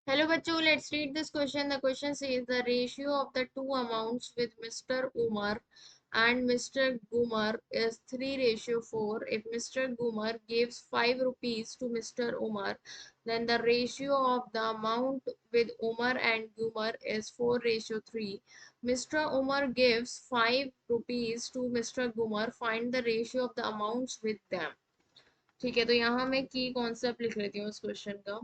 Hello bachcho, let's read this question. The question says the ratio of the two amounts with Mr. Umar and Mr. Gumar is 3:4. If Mr. Gumar gives 5 rupees to Mr. Umar, then the ratio of the amount with Umar and Gumar is 4:3. Mr. Umar gives 5 rupees to Mr. Gumar. Find the ratio of the amounts with them. ठीक है, तो यहाँ मैं की concept लिख लेती हूँ इस क्वेश्चन का.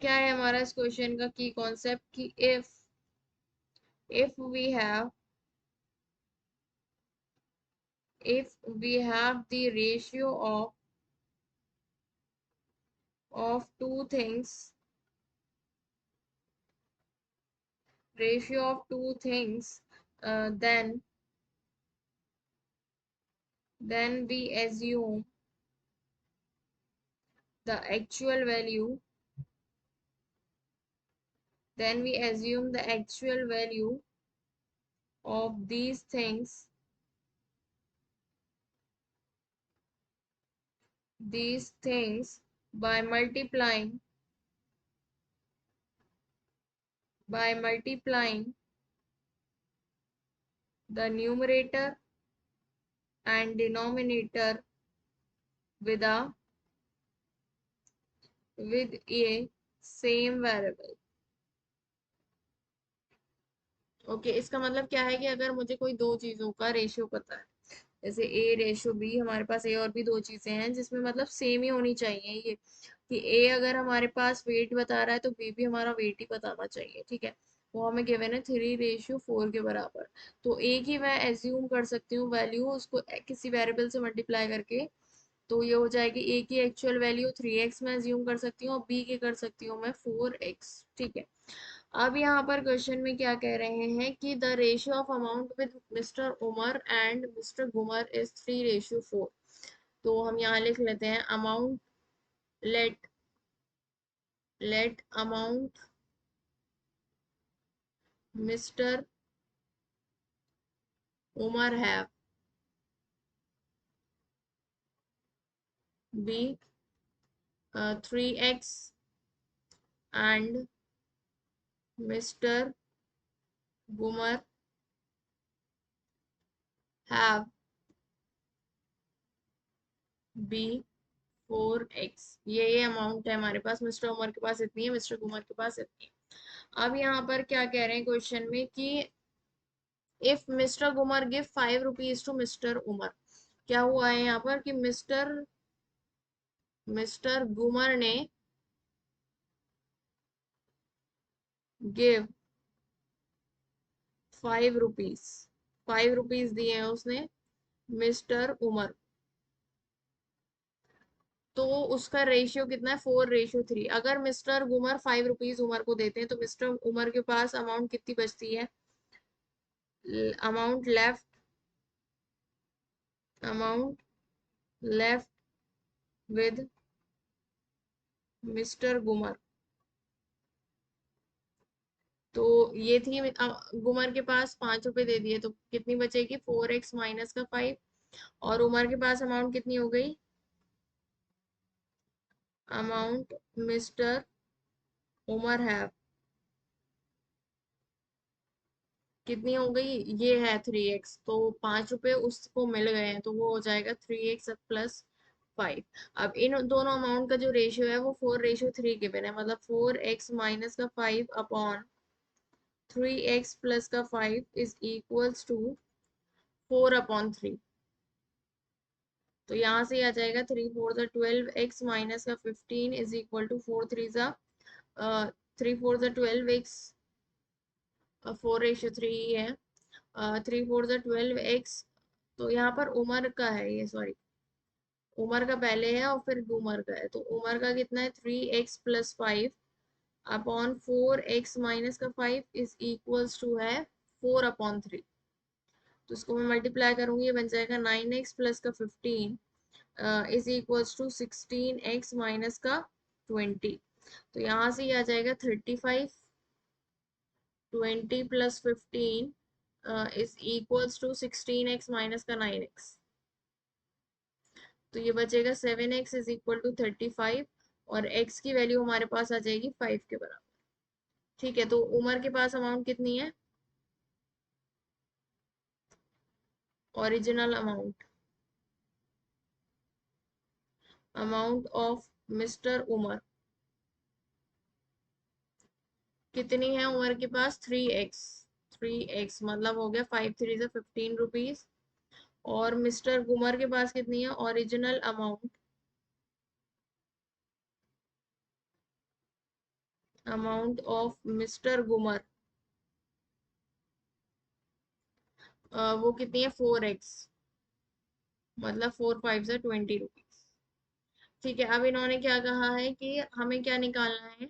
क्या है हमारा इस क्वेश्चन का की कॉन्सेप्ट कि if we have if we have the ratio of two things, then we assume the actual value of these things by multiplying the numerator and denominator with a same variable. Okay इसका मतलब क्या है कि अगर मुझे कोई दो चीजों का रेशियो पता है, जैसे ए रेशियो बी, हमारे पास ए और बी दो चीजें हैं जिसमें मतलब सेम ही होनी चाहिए ये, कि ए अगर हमारे पास वेट बता रहा है तो बी भी हमारा वेट ही बताना चाहिए. ठीक है, वो हमें गिवन है 3:4 के बराबर. तो ए की मैं एज्यूम कर सकती हूँ वैल्यू, उसको किसी वेरिएबल से मल्टीप्लाई करके, तो ये हो जाएगी ए की एक्चुअल वैल्यू 3x मैं एज्यूम कर सकती हूँ और बी की कर सकती हूँ मैं 4x. ठीक है, अब यहाँ पर क्वेश्चन में क्या कह रहे हैं कि the ratio of amount with mister Umar and mister Gumar is 3:4. तो हम यहाँ लिख लेते हैं amount, let amount mister Umar have be 3x and Mr. Gumar have be 4x. ये अमाउंट है हमारे पास, मिस्टर उमर के पास इतनी है, मिस्टर गुमर के पास इतनी है. अब यहाँ पर क्या कह रहे हैं क्वेश्चन में कि if mister Gumar give 5 rupees to mister Umar, क्या हुआ है यहाँ पर कि मिस्टर गुमर ने गिव 5 रुपीज, 5 रुपीज दिए हैं उसने मिस्टर उमर, तो उसका रेशियो कितना है 4:3. अगर मिस्टर गुमर 5 रुपीज उमर को देते हैं तो मिस्टर उमर के पास अमाउंट कितनी बचती है, amount left amount left with mister Gumar. तो ये थी गुमर के पास 5 रुपए दे दिए तो कितनी बचेगी 4x माइनस का 5. और उमर के पास अमाउंट कितनी हो गई, अमाउंट मिस्टर उमर हैव कितनी हो गई, ये है 3x. तो 5 रुपए उसको मिल गए हैं तो वो हो जाएगा 3x प्लस 5. अब इन दोनों अमाउंट का जो रेशियो है वो 4:3 गिवन है, मतलब 4x माइनस का 5 अपॉन 3x प्लस का 5 इज इक्वल्स टू 4/3. तो यहाँ से आ जाएगा 3 4 12 x माइनस का 15 इज इक्वल टू 4 3 3 4 12 x, 4:3 ही है. 3 4 12 x. तो यहाँ पर उमर का है ये, सॉरी उमर का पहले है और फिर उमर का है, तो उमर का कितना है 3x plus 5 upon 4x minus का 5 इज इक्वल्स टू है 4/3. तो इसको मैं मल्टीप्लाई करूंगी, ये बन जाएगा 9x प्लस का 15 is equals to 16x minus का 20. तो यहाँ से ये आ जाएगा 35. 20 plus 15 is equals to 16x minus का 9x. तो ये बचेगा 7x = 35 और x की वैल्यू हमारे पास आ जाएगी 5 के बराबर। ठीक है, तो उमर के पास अमाउंट कितनी है? Original amount, amount of mister Umar कितनी है उमर के पास? 3x। 3x मतलब हो गया 5 3 = 15 रुपीज। और मिस्टर गुमर के पास कितनी है? Original amount, amount of mister Gumar वो कितनी है? 4x मतलब 4 5 = 20 रुपीज। ठीक है, अब इन्होंने क्या कहा है कि हमें क्या निकालना है?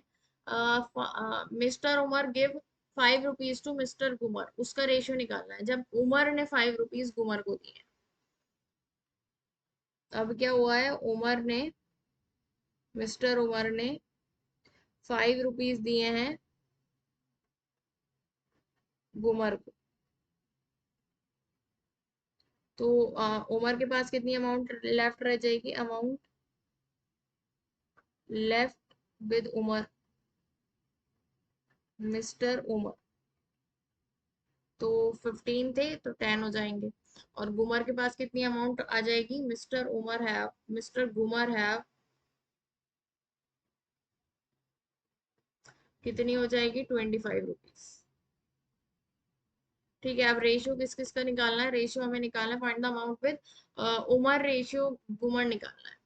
Mister Umar give 5 rupees to mister Gumar, उसका रेशियो निकालना है जब उमर ने 5 रुपीज गुमर को दिए। अब क्या हुआ है? मिस्टर उमर ने 5 रुपीज दिए हैं गुमर को। तो उमर के पास कितनी अमाउंट लेफ्ट रह जाएगी? Amount left with Umar, mister Umar, तो 15 थे तो 10 हो जाएंगे। और गुमर के पास कितनी अमाउंट आ जाएगी? मिस्टर गुमर हैव कितनी हो जाएगी? 25 रुपीज। ठीक है, अब रेशियो किस किस का निकालना है? रेशियो हमें निकालना है, find the amount with Umar ratio Gumar निकालना है।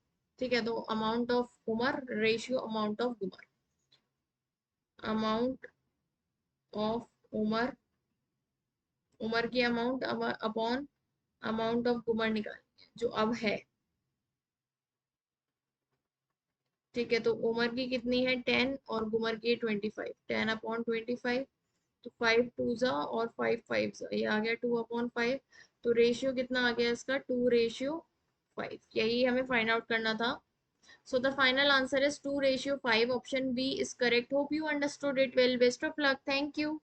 ठीक है, तो amount of Umar ratio amount of Gumar, amount of Umar, Umar की amount upon amount of Gumar निकालेंगे जो अब है। ठीक है, तो उमर की कितनी है? 10 और गुमर की 25। 10/25, तो 5 2 और 5 5 ये आ गया 2/5। तो रेशियो कितना आ गया इसका? 2:5। यही हमें फाइंड आउट करना था। So the final answer is 2:5। Option B is correct. Hope you understood it well. Best of luck. Thank you.